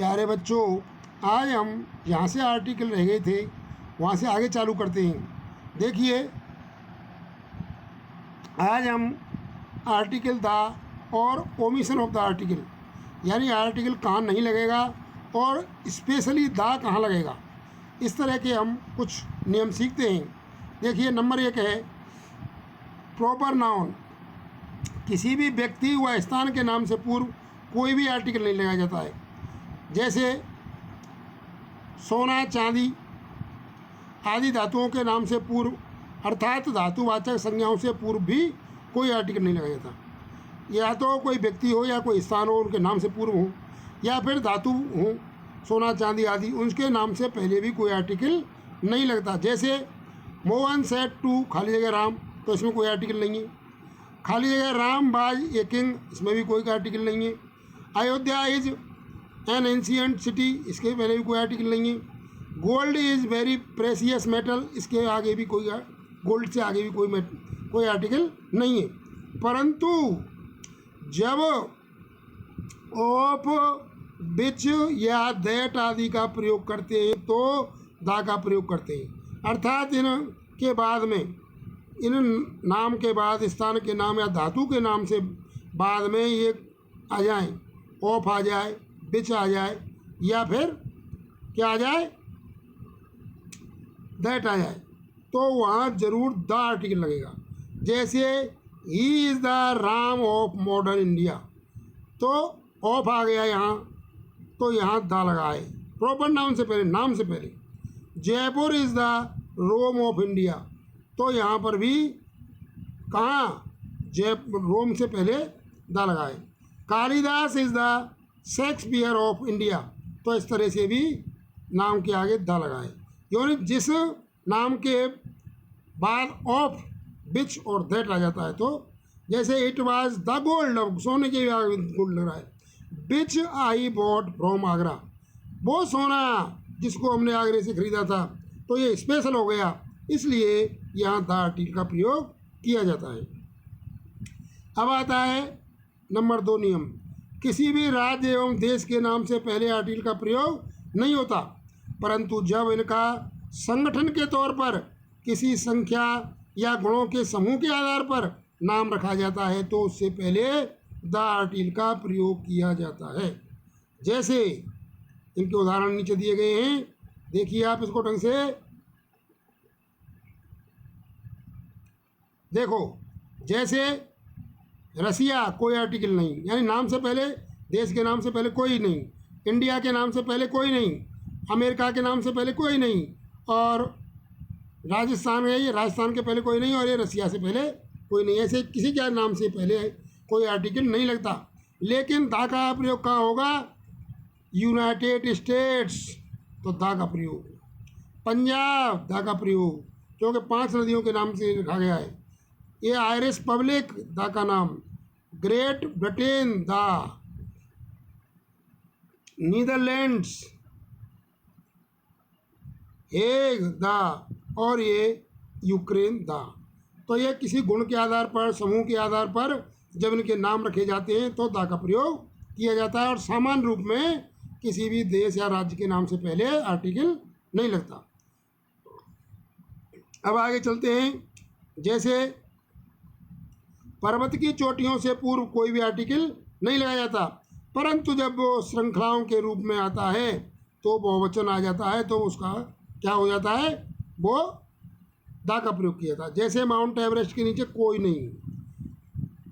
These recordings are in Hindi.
प्यारे बच्चों, आज हम जहाँ से आर्टिकल रह गए थे वहाँ से आगे चालू करते हैं। देखिए, आज हम आर्टिकल द और ओमिशन ऑफ द आर्टिकल, यानी आर्टिकल कहाँ नहीं लगेगा और स्पेशली द कहाँ लगेगा, इस तरह के हम कुछ नियम सीखते हैं। देखिए, नंबर 1 है प्रॉपर नाउन। किसी भी व्यक्ति व स्थान के नाम से पूर्व कोई भी आर्टिकल नहीं लगाया जाता है। जैसे सोना, चांदी आदि धातुओं के नाम से पूर्व अर्थात धातुवाचक संज्ञाओं से पूर्व भी कोई आर्टिकल नहीं लगाया जाता। या तो कोई व्यक्ति हो या कोई स्थान हो, उनके नाम से पूर्व हो, या फिर धातु हो, सोना, चांदी आदि, उनके नाम से पहले भी कोई आर्टिकल नहीं लगता। जैसे मोहन सेड टू खाली जगह राम, तो इसमें कोई आर्टिकल नहीं है। खाली जगह राम बाज ए किंग, इसमें भी कोई आर्टिकल नहीं है। Ayodhya is an ancient city, इसके पहले भी कोई आर्टिकल नहीं है। Gold is very precious metal, इसके आगे भी कोई, गोल्ड से आगे भी कोई आर्टिकल नहीं है। परंतु जब ऑफ, विच या दैट आदि का प्रयोग करते हैं तो दा का प्रयोग करते हैं। अर्थात इन के बाद में, इन नाम के बाद स्थान के नाम या धातु के नाम से बाद में ये आ जाए, ऑफ आ जाए, विच आ जाए, या फिर क्या आ जाए, दैट आ जाए, तो वहाँ जरूर द आर्टिकल लगेगा। जैसे he is the Ram of modern India, तो ऑफ आ गया यहाँ, तो यहाँ द लगा है प्रॉपर नाउन से पहले, नाम से पहले। Jaipur is the Rome of India, तो यहाँ पर भी कहाँ, रोम से पहले द लगा है। Kalidas is the Shakespeare of India, तो इस तरह से भी नाम के आगे द लगा है। यानी जिस नाम के बाद ऑफ, विच और दैट आ जाता है, तो जैसे इट वाज द गोल्ड, सोने के आगे गोल्ड लग रहा है। विच आई बॉट फ्रॉम आगरा, वो सोना जिसको हमने आगरे से ख़रीदा था, तो ये स्पेशल हो गया, इसलिए यहाँ द आर्टिकल का प्रयोग किया जाता है। अब आता है नंबर 2 नियम। किसी भी राज्य एवं देश के नाम से पहले आर्टिकल का प्रयोग नहीं होता, परंतु जब इनका संगठन के तौर पर किसी संख्या या गुणों के समूह के आधार पर नाम रखा जाता है तो उससे पहले द आर्टिकल का प्रयोग किया जाता है। जैसे इनके उदाहरण नीचे दिए गए हैं, देखिए आप इसको ढंग से देखो। जैसे रसिया, कोई आर्टिकल नहीं, यानी नाम से पहले, देश के नाम से पहले कोई नहीं। इंडिया के नाम से पहले कोई नहीं। अमेरिका के नाम से पहले कोई नहीं। और राजस्थान है, ये राजस्थान के पहले कोई नहीं, और ये रसिया से पहले कोई नहीं। ऐसे किसी के नाम से पहले कोई आर्टिकल नहीं लगता। लेकिन दा का प्रयोग कहाँ होगा? यूनाइटेड स्टेट्स, तो दा का प्रयोग। पंजाब, दा का प्रयोग, क्योंकि 5 नदियों के नाम से रखा गया है। ये आयरिश पब्लिक, दा का नाम। ग्रेट ब्रिटेन, दा। नीदरलैंड्स, हेग, दा। और ये यूक्रेन, दा। तो ये किसी गुण के आधार पर, समूह के आधार पर जब इनके नाम रखे जाते हैं तो दा का प्रयोग किया जाता है, और सामान्य रूप में किसी भी देश या राज्य के नाम से पहले आर्टिकल नहीं लगता। अब आगे चलते हैं। जैसे पर्वत की चोटियों से पूर्व कोई भी आर्टिकल नहीं लगाया जाता, परंतु जब वो श्रृंखलाओं के रूप में आता है तो बहुवचन आ जाता है, तो उसका क्या हो जाता है? वो दा का प्रयोग किया जाता है। जैसे माउंट एवरेस्ट के नीचे कोई नहीं,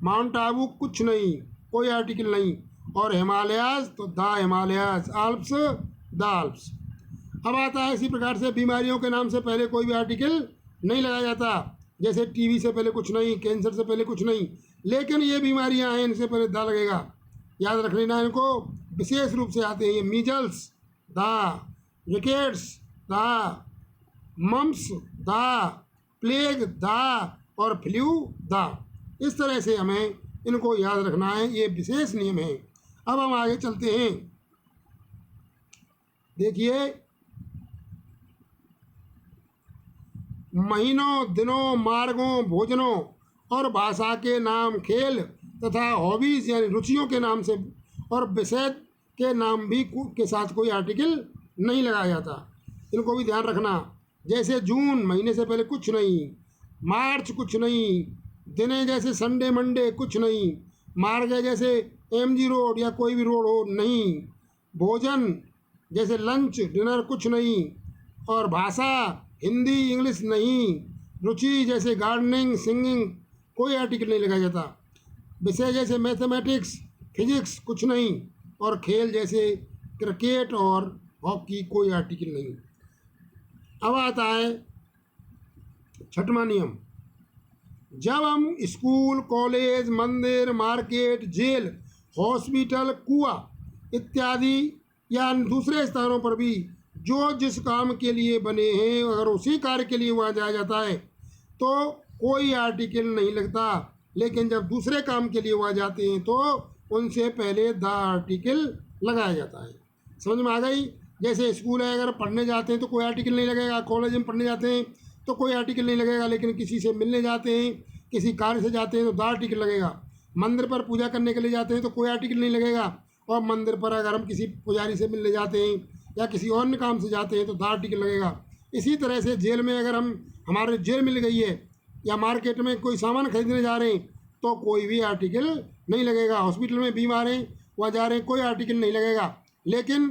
माउंट आबू कुछ नहीं, कोई आर्टिकल नहीं, और हिमालयाज, तो the Himalayas. Alps, the Alps. अब आता है इसी प्रकार से बीमारियों के नाम से पहले कोई भी आर्टिकल नहीं लगाया जाता। जैसे टीबी से पहले कुछ नहीं, कैंसर से पहले कुछ नहीं, लेकिन ये बीमारियां हैं, इनसे पहले दा लगेगा। याद रख लेना इनको, विशेष रूप से आते हैं ये मीजल्स, दा। रिकेट्स, दा। मम्स, दा। प्लेग, दा। और फ्लू, दा। इस तरह से हमें इनको याद रखना है, ये विशेष नियम है। अब हम आगे चलते हैं। देखिए, महीनों, दिनों, मार्गों, भोजनों और भाषा के नाम, खेल तथा हॉबीज़ यानी रुचियों के नाम से, और विषय के नाम भी के साथ कोई आर्टिकल नहीं लगाया जाता, इनको भी ध्यान रखना। जैसे जून महीने से पहले कुछ नहीं, मार्च कुछ नहीं, दिने जैसे संडे मंडे कुछ नहीं, मार्ग जैसे एमजी रोड या कोई भी रोड हो नहीं, भोजन जैसे लंच डिनर कुछ नहीं, और भाषा हिंदी इंग्लिश नहीं, रुचि जैसे गार्डनिंग सिंगिंग कोई आर्टिकल नहीं लगाया जाता, विषय जैसे मैथमेटिक्स फिजिक्स कुछ नहीं, और खेल जैसे क्रिकेट और हॉकी कोई आर्टिकल नहीं। अब आता है छठवां नियम। जब हम स्कूल कॉलेज मंदिर मार्केट जेल हॉस्पिटल कुआं इत्यादि या दूसरे स्थानों पर भी जो जिस काम के लिए बने हैं अगर उसी कार्य के लिए वहाँ जाया जाता है तो कोई आर्टिकल नहीं लगता, लेकिन जब दूसरे काम के लिए वहाँ जाते हैं तो उनसे पहले द आर्टिकल लगाया जाता है। समझ में आ गई? जैसे स्कूल है, अगर पढ़ने जाते हैं तो कोई आर्टिकल नहीं लगेगा, कॉलेज में पढ़ने जाते हैं तो कोई आर्टिकल नहीं लगेगा, लेकिन किसी से मिलने जाते हैं किसी कार्य से जाते हैं तो द आर्टिकल लगेगा। मंदिर पर पूजा करने के लिए जाते हैं तो कोई आर्टिकल नहीं लगेगा, और मंदिर पर अगर हम किसी पुजारी से मिलने जाते हैं या किसी अन्य काम से जाते हैं तो द आर्टिकल लगेगा। इसी तरह से जेल में अगर हम हमारे जेल मिल गई है या मार्केट में कोई सामान खरीदने जा रहे हैं तो कोई भी आर्टिकल नहीं लगेगा। हॉस्पिटल में बीमार हैं वहाँ जा रहे हैं कोई आर्टिकल नहीं लगेगा, लेकिन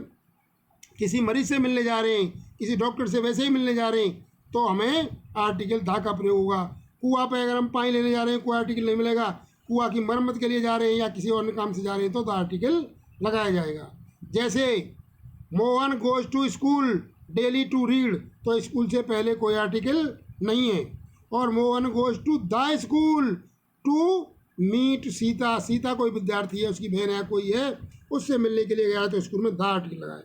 किसी मरीज से मिलने जा रहे हैं किसी डॉक्टर से वैसे ही मिलने जा रहे हैं तो हमें आर्टिकल धा का प्रयोग होगा। कुआं पे अगर हम पानी लेने जा रहे हैं कोई आर्टिकल नहीं मिलेगा, कुआं की मरम्मत के लिए जा रहे हैं या किसी और काम से जा रहे हैं तो द आर्टिकल लगाया जाएगा। जैसे Mohan goes to school daily to read, तो स्कूल से पहले कोई आर्टिकल नहीं है। और Mohan goes to the school to meet Sita, Sita कोई विद्यार्थी है उसकी बहन है कोई है उससे मिलने के लिए गया तो स्कूल में द आर्टिकल लगाए।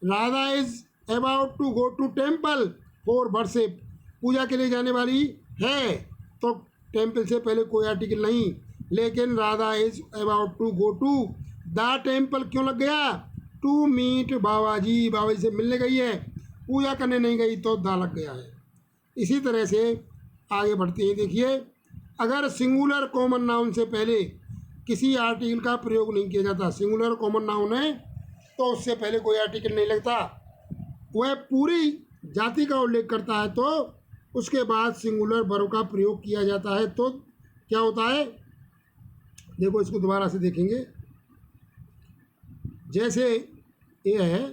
Radha is about to go to temple for worship, पूजा के लिए जाने वाली है तो टेम्पल से पहले कोई आर्टिकल नहीं, लेकिन Radha is about to go to the temple क्यों लग गया? टू मीट बाबा जी, बाबा जी से मिलने गई है, पूजा करने नहीं गई तो द लग गया है। इसी तरह से आगे बढ़ते हैं। देखिए, अगर सिंगुलर कॉमन नाउन से पहले किसी आर्टिकल का प्रयोग नहीं किया जाता, सिंगुलर कॉमन नाउन है तो उससे पहले कोई आर्टिकल नहीं लगता, वह पूरी जाति का उल्लेख करता है तो उसके बाद सिंगुलर वर्ब का प्रयोग किया जाता है तो क्या होता है? देखो इसको दोबारा से देखेंगे। जैसे ये है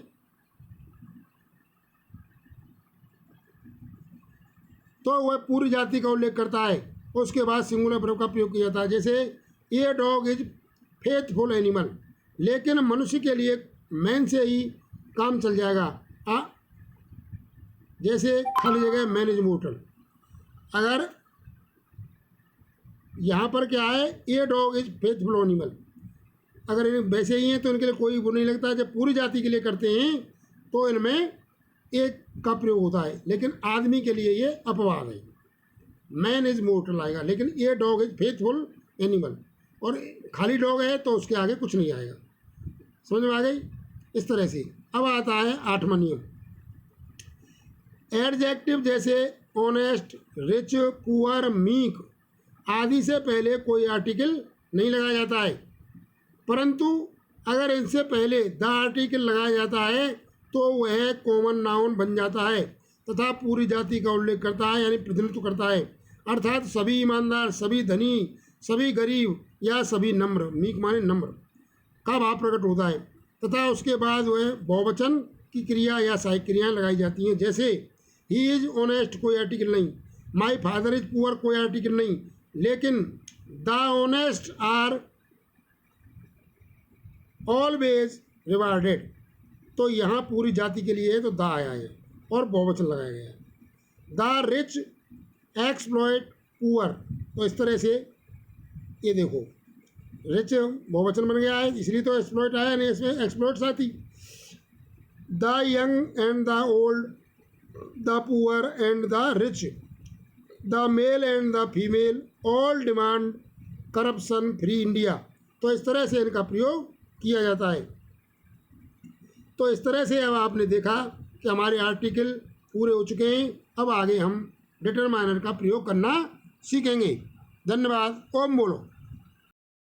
तो वह पूरी जाति का उल्लेख करता है उसके बाद सिंगुलर वर्ब का प्रयोग किया जाता है। जैसे ये डॉग इज फेथफुल एनिमल, लेकिन मनुष्य के लिए मैन से ही काम चल जाएगा। जैसे खाली जगह मैन इज मोटल, अगर यहाँ पर क्या है ये डॉग इज फेथफुल एनिमल, अगर इन्हें वैसे ही हैं तो इनके लिए कोई वो नहीं लगता। जब पूरी जाति के लिए करते हैं तो इनमें एक का प्रयोग होता है, लेकिन आदमी के लिए ये अपवाद है, मैन इज मोटल आएगा, लेकिन ये डॉग इज फेथफुल एनिमल, और खाली डॉग है तो उसके आगे कुछ नहीं आएगा। समझ में आ गई? इस तरह से अब आता है आठवां नियम। एडजेक्टिव जैसे ऑनेस्ट रिच पुअर मीक आदि से पहले कोई आर्टिकल नहीं लगाया जाता है, परंतु अगर इनसे पहले द आर्टिकल लगाया जाता है तो वह कॉमन नाउन बन जाता है तथा पूरी जाति का उल्लेख करता है, यानी प्रतिनिधित्व करता है। अर्थात सभी ईमानदार, सभी धनी, सभी गरीब या सभी नम्र, मीक माने नम्र का भाव प्रकट होता है, तथा उसके बाद वह बहुवचन की क्रिया या सहायक क्रियाएँ लगाई जाती हैं। जैसे ही इज ऑनेस्ट कोई आर्टिकल नहीं, माई फादर इज पुअर कोई आर्टिकल नहीं, लेकिन the honest are always rewarded, तो यहाँ पूरी जाति के लिए तो द आया है और बहुवचन लगाया गया है। द रिच एक्सप्लॉइट पुअर, तो इस तरह से ये देखो रिच बहुवचन बन गया है इसलिए तो एक्सप्लॉइट आया, नहीं इसमें एक्सप्लॉइट्स आती। The young and the old, the poor and the rich, the male and the female all demand corruption free India, तो इस तरह से इनका प्रयोग किया जाता है। तो इस तरह से अब आपने देखा कि हमारे आर्टिकल पूरे हो चुके हैं। अब आगे हम डिटरमाइनर का प्रयोग करना सीखेंगे। धन्यवाद। ओम बोलो।